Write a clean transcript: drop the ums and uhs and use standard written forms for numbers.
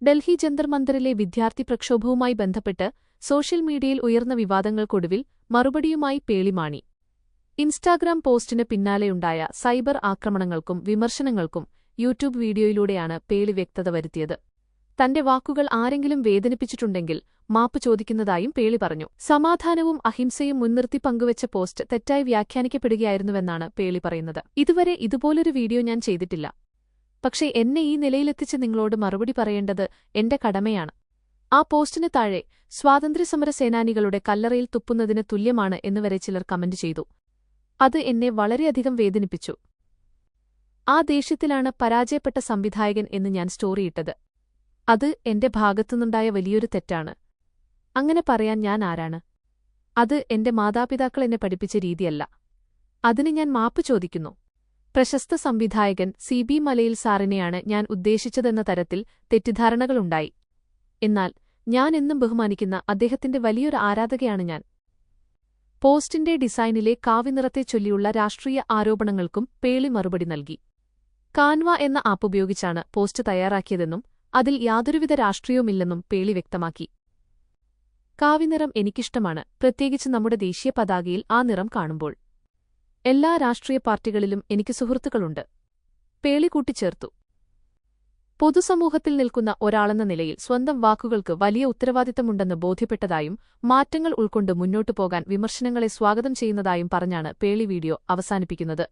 ഡൽഹി ജന്തർ മന്ദറിലെ വിദ്യാർത്ഥി പ്രക്ഷോഭവുമായി ബന്ധപ്പെട്ട് സോഷ്യൽ മീഡിയയിൽ ഉയർന്ന വിവാദങ്ങൾക്കൊടുവിൽ മറുപടിയുമായി പേളിമാണി. ഇൻസ്റ്റാഗ്രാം പോസ്റ്റിന് പിന്നാലെയുണ്ടായ സൈബർ ആക്രമണങ്ങൾക്കും വിമർശനങ്ങൾക്കും യൂട്യൂബ് വീഡിയോയിലൂടെയാണ് പേളി വ്യക്തത വരുത്തിയത്. തന്റെ വാക്കുകൾ ആരെങ്കിലും വേദനിപ്പിച്ചിട്ടുണ്ടെങ്കിൽ മാപ്പ് ചോദിക്കുന്നതായും പേളി പറഞ്ഞു. സമാധാനവും അഹിംസയും മുൻനിർത്തി പങ്കുവച്ച പോസ്റ്റ് തെറ്റായി വ്യാഖ്യാനിക്കപ്പെടുകയായിരുന്നുവെന്നാണ് പേളി പറയുന്നത്. ഇതുവരെ ഇതുപോലൊരു വീഡിയോ ഞാൻ ചെയ്തിട്ടില്ല. പക്ഷേ എന്നെ ഈ നിലയിലെത്തിച്ച് നിങ്ങളോട് മറുപടി പറയേണ്ടത് എന്റെ കടമയാണ്. ആ പോസ്റ്റിന് താഴെ സ്വാതന്ത്ര്യസമര സേനാനികളുടെ കല്ലറയിൽ തുപ്പുന്നതിന് തുല്യമാണ് എന്നുവരെ ചിലർ കമന്റ് ചെയ്തു. അത് എന്നെ വളരെയധികം വേദനിപ്പിച്ചു. ആ ദേഷ്യത്തിലാണ് പരാജയപ്പെട്ട സംവിധായകൻ എന്ന് ഞാൻ സ്റ്റോറിയിട്ടത്. അത് എന്റെ ഭാഗത്തുനിന്നുണ്ടായ വലിയൊരു തെറ്റാണ്. അങ്ങനെ പറയാൻ ഞാൻ ആരാണ്? അത് എന്റെ മാതാപിതാക്കൾ എന്നെ പഠിപ്പിച്ച രീതിയല്ല. അതിന് ഞാൻ മാപ്പ് ചോദിക്കുന്നു. പ്രശസ്ത സംവിധായകൻ CB മലയിൽ സാറിനെയാണ് ഞാൻ ഉദ്ദേശിച്ചതെന്ന തരത്തിൽ തെറ്റിദ്ധാരണകളുണ്ടായി. എന്നാൽ ഞാൻ എന്നും ബഹുമാനിക്കുന്ന അദ്ദേഹത്തിന്റെ വലിയൊരു ആരാധകയാണ് ഞാൻ. പോസ്റ്റിന്റെ ഡിസൈനിലെ കാവിനിറത്തെ ചൊല്ലിയുള്ള രാഷ്ട്രീയ ആരോപണങ്ങൾക്കും പേളി മറുപടി നൽകി. കാൻവ എന്ന ആപ്പ് ഉപയോഗിച്ചാണ് പോസ്റ്റ് തയ്യാറാക്കിയതെന്നും അതിൽ യാതൊരുവിധ രാഷ്ട്രീയവുമില്ലെന്നും പേളി വ്യക്തമാക്കി. കാവിനിറം എനിക്കിഷ്ടമാണ്, പ്രത്യേകിച്ച് നമ്മുടെ ദേശീയ പതാകയിൽ ആ നിറം കാണുമ്പോൾ. എല്ലാ രാഷ്ട്രീയ പാർട്ടികളിലും എനിക്ക് സുഹൃത്തുക്കളുണ്ട്, പേളി കൂട്ടിച്ചേർത്തു. പൊതുസമൂഹത്തിൽ നിൽക്കുന്ന ഒരാളെന്ന നിലയിൽ സ്വന്തം വാക്കുകൾക്ക് വലിയ ഉത്തരവാദിത്തമുണ്ടെന്ന് ബോധ്യപ്പെട്ടതായും മാറ്റങ്ങൾ ഉൾക്കൊണ്ട് മുന്നോട്ടു പോകാൻ വിമർശനങ്ങളെ സ്വാഗതം ചെയ്യുന്നതായും പറഞ്ഞാണ് പേളി വീഡിയോ അവസാനിപ്പിക്കുന്നത്.